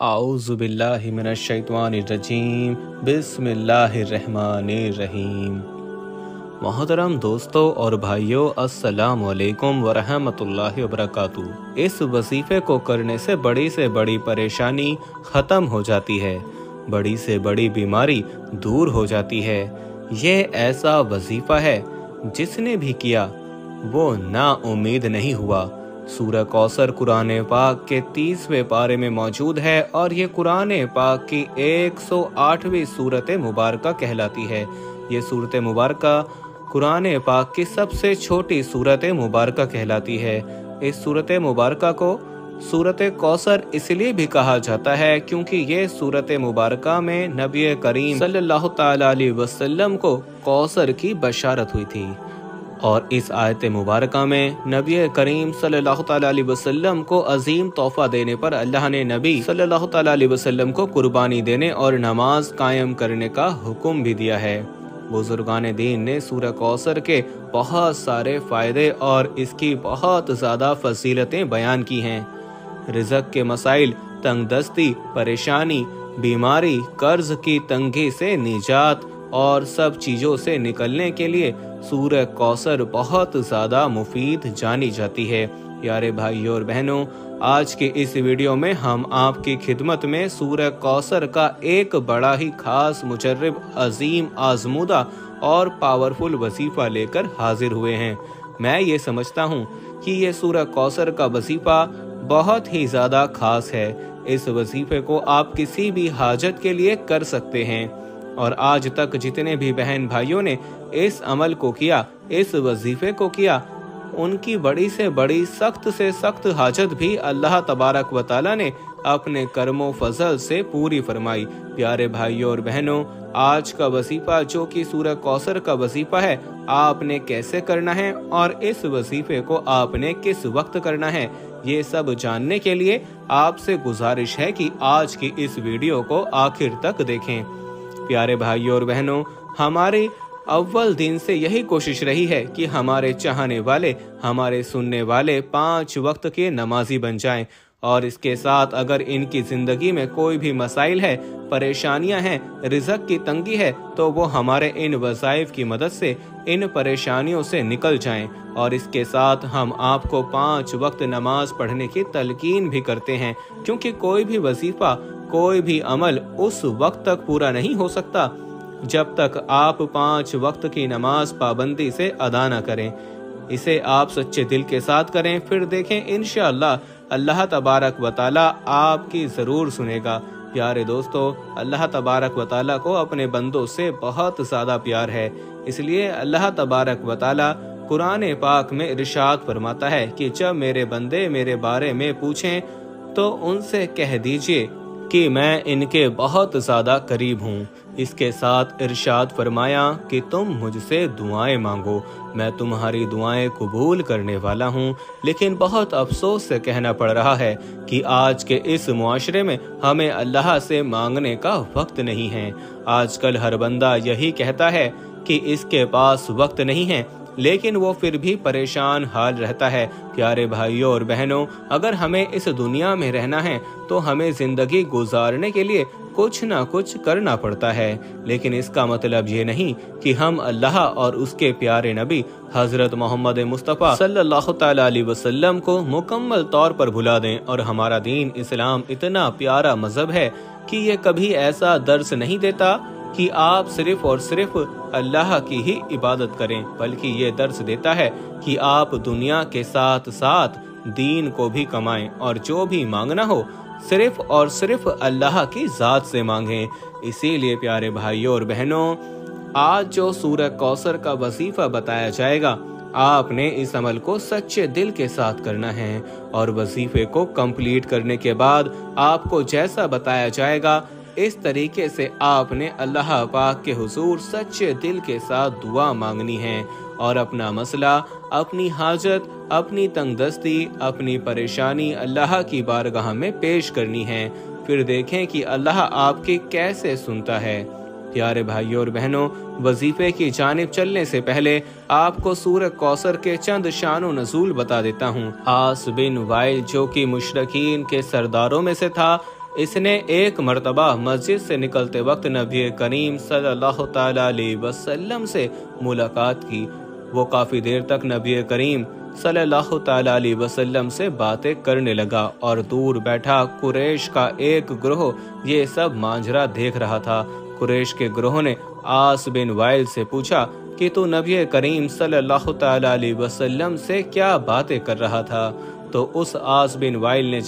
आऊज़ु बिल्लाहि मिनश्शैतानिर्रजीम बिस्मिल्लाहिर्रहमानिर्रहीम। मोहतरम दोस्तों और भाइयों, अस्सलामु अलैकुम वरहमतुल्लाहि वबरकातुहू। इस वजीफे को करने से बड़ी परेशानी ख़त्म हो जाती है, बड़ी से बड़ी बीमारी दूर हो जाती है। ये ऐसा वजीफा है जिसने भी किया वो ना उम्मीद नहीं हुआ। सूरह कौसर कुरान पाक के 30वें पारे में मौजूद है और ये कुरान पाक की 108वीं सूरत मुबारका कहलाती है। ये सूरत मुबारका कुरान पाक की सबसे छोटी सूरत मुबारका कहलाती है। इस सूरत मुबारका को सूरत कौसर इसलिए भी कहा जाता है क्योंकि ये सूरत मुबारका में नबी करीम सल्लल्लाहु ताला अलैहि वसल्लम को कौसर की बशारत हुई थी। और इस आयत मुबारका में नबी करीम सल्लल्लाहु ताला अलैहि वसल्लम को अजीम तोहफा देने पर अल्लाह ने नबी सल्लल्लाहु ताला अलैहि वसल्लम को कुर्बानी देने और नमाज कायम करने का हुक्म भी दिया है। बुजुर्गान दीन ने सूरह कौसर के बहुत सारे फ़ायदे और इसकी बहुत ज़्यादा फजीलतें बयान की हैं। रिज़्क़ के मसाइल, तंगदस्ती, परेशानी, बीमारी, कर्ज की तंगी से निजात और सब चीज़ों से निकलने के लिए सूरह कौसर बहुत ज़्यादा मुफीद जानी जाती है। प्यारे भाइयों और बहनों, आज के इस वीडियो में हम आपकी खिदमत में सूरह कौसर का एक बड़ा ही खास मुजर्रब, अजीम, आजमूदा और पावरफुल वजीफा लेकर हाजिर हुए हैं। मैं ये समझता हूँ कि ये सूरह कौसर का वजीफा बहुत ही ज़्यादा खास है। इस वजीफे को आप किसी भी हाजत के लिए कर सकते हैं और आज तक जितने भी बहन भाइयों ने इस अमल को किया, इस वजीफे को किया, उनकी बड़ी से बड़ी, सख्त से सख्त हाजत भी अल्लाह तबारक व तआला ने अपने कर्मो फजल से पूरी फरमाई। प्यारे भाइयों और बहनों, आज का वजीफा जो कि सूरह कौसर का वजीफा है, आपने कैसे करना है और इस वजीफे को आपने किस वक्त करना है, ये सब जानने के लिए आपसे गुजारिश है कि आज की इस वीडियो को आखिर तक देखें। प्यारे भाइयों और बहनों, हमारी अव्वल दिन से यही कोशिश रही है कि हमारे चाहने वाले, हमारे सुनने वाले 5 वक्त के नमाजी बन जाएं और इसके साथ अगर इनकी ज़िंदगी में कोई भी मसाइल है, परेशानियां हैं, रिज़्क़ की तंगी है, तो वो हमारे इन वज़ाइफ की मदद से इन परेशानियों से निकल जाएं। और इसके साथ हम आपको 5 वक्त नमाज पढ़ने की तलकीन भी करते हैं, क्योंकि कोई भी वजीफा, कोई भी अमल उस वक्त तक पूरा नहीं हो सकता जब तक आप 5 वक्त की नमाज पाबंदी से अदा न करें। इसे आप सच्चे दिल के साथ करें, फिर देखें इंशाअल्लाह अल्लाह तबारक व तआला आपकी ज़रूर सुनेगा। प्यारे दोस्तों, अल्लाह तबारक व तआला को अपने बंदों से बहुत ज़्यादा प्यार है, इसलिए अल्लाह तबारक व तआला कुरान पाक में इरशाद फरमाता है कि जब मेरे बंदे मेरे बारे में पूछें तो उनसे कह दीजिए कि मैं इनके बहुत ज़्यादा करीब हूँ। इसके साथ इरशाद फरमाया कि तुम मुझसे दुआएं मांगो, मैं तुम्हारी दुआएं कबूल करने वाला हूँ। लेकिन बहुत अफसोस से कहना पड़ रहा है कि आज के इस मुआशरे में हमें अल्लाह से मांगने का वक्त नहीं है। आजकल हर बंदा यही कहता है कि इसके पास वक्त नहीं है, लेकिन वो फिर भी परेशान हाल रहता है। प्यारे भाइयों और बहनों, अगर हमें इस दुनिया में रहना है तो हमें जिंदगी गुजारने के लिए कुछ ना कुछ करना पड़ता है, लेकिन इसका मतलब ये नहीं कि हम अल्लाह और उसके प्यारे नबी हजरत मोहम्मद मुस्तफ़ा सल्लल्लाहु ताला अलैहि वसल्लम को मुकम्मल तौर पर भुला दें। और हमारा दीन इस्लाम इतना प्यारा मजहब है कि ये कभी ऐसा दर्स नहीं देता कि आप सिर्फ और सिर्फ अल्लाह की ही इबादत करें, बल्कि ये दर्स देता है कि आप दुनिया के साथ साथ दीन को भी कमाएं और जो भी मांगना हो सिर्फ और सिर्फ अल्लाह की ज़ात से मांगें। इसीलिए प्यारे भाइयों और बहनों, आज जो सूरह कौसर का वजीफा बताया जाएगा, आपने इस अमल को सच्चे दिल के साथ करना है और वजीफे को कंप्लीट करने के बाद आपको जैसा बताया जाएगा, इस तरीके से आपने अल्लाह पाक के हुजूर सच्चे दिल के साथ दुआ मांगनी है और अपना मसला, अपनी हाजत, अपनी तंगदस्ती, अपनी परेशानी अल्लाह की बारगाह में पेश करनी है। फिर देखें कि अल्लाह आपकी कैसे सुनता है। प्यारे भाइयों और बहनों, वजीफे की जानिब चलने से पहले आपको सूरह कौसर के चंद शान व नज़ूल बता देता हूँ। आस बिन वाइल जो कि मुशरकीन के सरदारों में से था, اس نے ایک مرتبہ مسجد سے نکلتے وقت نبی کریم صلی اللہ تعالیٰ علیہ وسلم سے ملاقات کی۔ وہ کافی دیر تک نبی کریم صلی اللہ تعالیٰ علیہ وسلم سے باتیں کرنے لگا اور دور بیٹھا قریش کا ایک گروہ یہ سب ماجرا دیکھ رہا تھا۔ قریش کے گروہ نے عاص بن وائل سے پوچھا کہ تو نبی کریم صلی اللہ تعالیٰ علیہ وسلم سے کیا باتیں کر رہا تھا؟ تو اس عاص بن وائل نے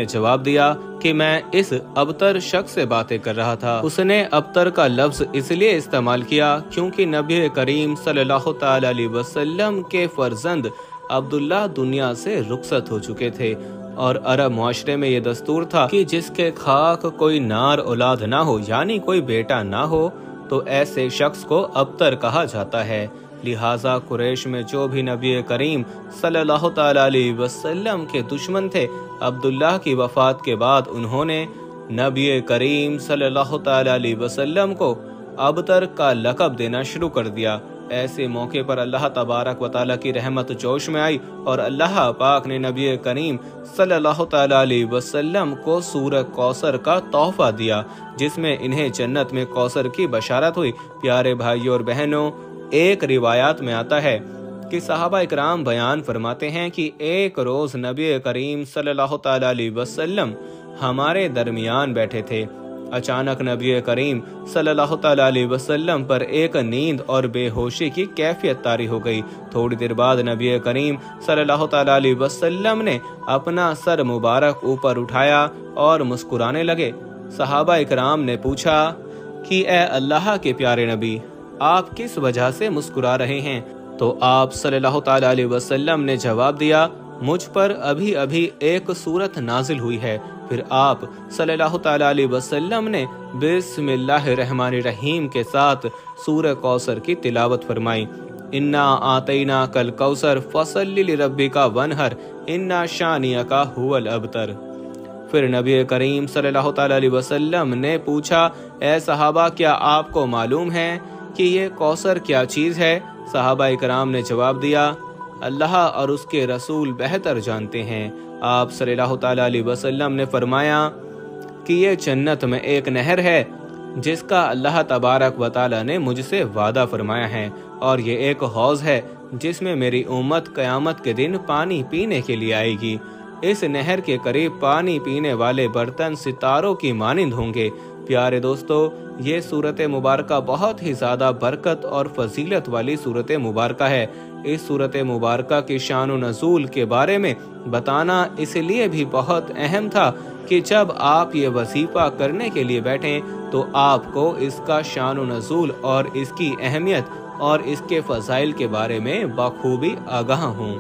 جواب دیا کہ میں اس ابتر شخص سے باتیں کر رہا تھا۔ اس نے ابتر کا لفظ اس لیے استعمال کیا کیونکہ نبی کریم صلی اللہ تعالیٰ علیہ وسلم کے فرزند عبداللہ دنیا سے رخصت ہو چکے تھے، اور عرب معاشرے میں یہ دستور تھا کہ جس کے خاک کوئی نار اولاد نہ ہو، یعنی کوئی بیٹا نہ ہو، تو ایسے شخص کو ابتر کہا جاتا ہے۔ لہٰذا قریش میں جو بھی نبی کریم صلی اللہ تعالیٰ علیہ وسلم کے دشمن تھے، عبداللہ کی وفات کے بعد انہوں نے نبی کریم صلی اللہ تعالیٰ علیہ وسلم کو ابتر کا لقب دینا شروع کر دیا۔ ایسے موقع پر اللہ تبارک و تعالیٰ کی رحمت جوش میں آئی اور اللہ پاک نے نبی کریم صلی اللہ تعالیٰ علیہ وسلم کو سورہ کوثر کا تحفہ دیا، جس میں انہیں جنت میں کوثر کی بشارت ہوئی۔ پیارے بھائیوں اور بہنوں، ایک روایات میں آتا ہے کہ صحابہ اکرام بیان فرماتے ہیں کہ ایک روز نبی کریم صلی اللہ تعالیٰ علیہ وسلم ہمارے درمیان بیٹھے تھے۔ اچانک نبی کریم صلی اللہ تعالیٰ علیہ وسلم پر ایک نیند اور بے ہوشی کی کیفیت طاری ہو گئی۔ تھوڑی دیر بعد نبی کریم صلی اللہ تعالیٰ علیہ وسلم نے اپنا سر مبارک اوپر اٹھایا اور مسکرانے لگے۔ صحابہ اکرام نے پوچھا کہ اے اللہ کے پیارے نبی، آپ کس وجہ سے مسکرا رہے ہیں؟ تو آپ صلی اللہ تعالیٰ علیہ وسلم نے جواب دیا، مجھ پر ابھی ابھی ایک سورت نازل ہوئی ہے۔ پھر آپ صلی اللہ تعالیٰ علیہ وسلم نے بسم اللہ الرحمن الرحیم کے ساتھ سورہ کوثر کی تلاوت فرمائی۔ انا آتیناک الکوثر فصل لربک وانحر انا شانئک ھو الابتر۔ پھر نبی کریم صلی اللہ تعالیٰ علیہ وسلم نے پوچھا، اے صحابہ، کیا آپ کو معلوم ہے کہ یہ کوثر کیا چیز ہے؟ صحابہ اکرام نے جواب دیا، اللہ اور اس کے رسول بہتر جانتے ہیں۔ آپ صلی اللہ تعالیٰ علیہ وسلم نے فرمایا کہ یہ جنت میں ایک نہر ہے جس کا اللہ تبارک و تعالیٰ نے مجھ سے وعدہ فرمایا ہے، اور یہ ایک حوض ہے جس میں میری امت قیامت کے دن پانی پینے کے لیے آئے گی۔ اس نہر کے قریب پانی پینے والے برتن ستاروں کی مانند ہوں گے۔ پیارے دوستو، یہ صورت مبارکہ بہت ہی زیادہ برکت اور فضیلت والی صورت مبارکہ ہے۔ اس صورت مبارکہ کی شان و نزول کے بارے میں بتانا اس لیے بھی بہت اہم تھا کہ جب آپ یہ وظیفہ کرنے کے لیے بیٹھیں تو آپ کو اس کا شان و نزول اور اس کی اہمیت اور اس کے فضائل کے بارے میں بخوبی آگاہ ہوں۔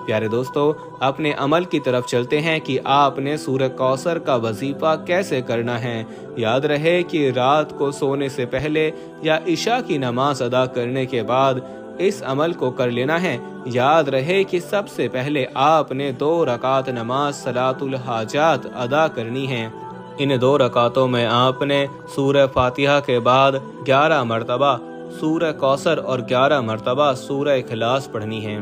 پیارے دوستو، اپنے عمل کی طرف چلتے ہیں کہ آپ نے سورہ کوثر کا وظیفہ کیسے کرنا ہے۔ یاد رہے کہ رات کو سونے سے پہلے یا عشاء کی نماز ادا کرنے کے بعد اس عمل کو کر لینا ہے۔ یاد رہے کہ سب سے پہلے آپ نے 2 رکعت نماز صلاۃ الحاجات ادا کرنی ہے۔ ان 2 رکعتوں میں آپ نے سورہ فاتحہ کے بعد 11 مرتبہ سورہ کوثر اور 11 مرتبہ سورہ اخلاص پڑھنی ہے۔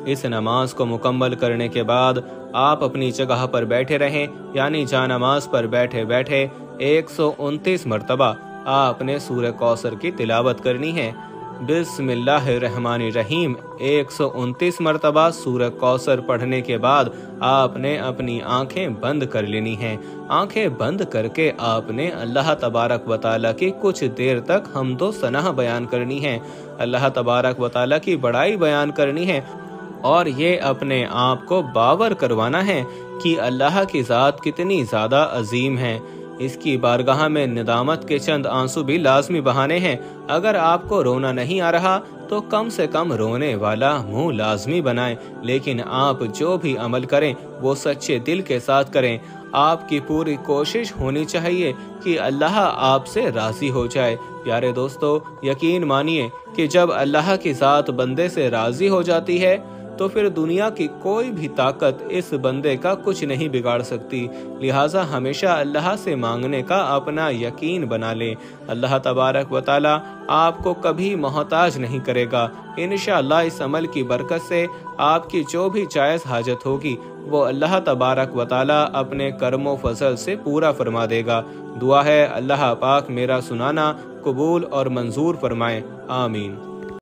اس نماز کو مکمل کرنے کے بعد آپ اپنی جگہ پر بیٹھے رہیں، یعنی جانماز پر بیٹھے بیٹھے 129 مرتبہ آپ نے سورہ کوثر کی تلاوت کرنی ہے۔ بسم اللہ الرحمن الرحیم 129 مرتبہ سورہ کوثر پڑھنے کے بعد آپ نے اپنی آنکھیں بند کر لینی ہیں۔ آنکھیں بند کر کے آپ نے اللہ تبارک و تعالیٰ کی کچھ دیر تک حمد و ثنا بیان کرنی ہے، اللہ تبارک و تعالیٰ کی بڑائی بیان کرنی ہے، اور یہ اپنے آپ کو باور کروانا ہے کہ اللہ کی ذات کتنی زیادہ عظیم ہے۔ اس کی بارگاہ میں ندامت کے چند آنسو بھی لازمی بہانے ہیں۔ اگر آپ کو رونا نہیں آ رہا تو کم سے کم رونے والا منہ لازمی بنائیں، لیکن آپ جو بھی عمل کریں وہ سچے دل کے ساتھ کریں۔ آپ کی پوری کوشش ہونی چاہیے کہ اللہ آپ سے راضی ہو جائے۔ پیارے دوستو، یقین مانیے کہ جب اللہ کی ذات بندے سے راضی ہو جاتی ہے تو پھر دنیا کی کوئی بھی طاقت اس بندے کا کچھ نہیں بگاڑ سکتی۔ لہٰذا ہمیشہ اللہ سے مانگنے کا اپنا یقین بنا لیں۔ اللہ تبارک و تعالی آپ کو کبھی محتاج نہیں کرے گا۔ انشاءاللہ اس عمل کی برکت سے آپ کی جو بھی جائز حاجت ہوگی وہ اللہ تبارک و تعالی اپنے کرم و فضل سے پورا فرما دے گا۔ دعا ہے اللہ پاک میرا سنانا قبول اور منظور فرمائے، آمین۔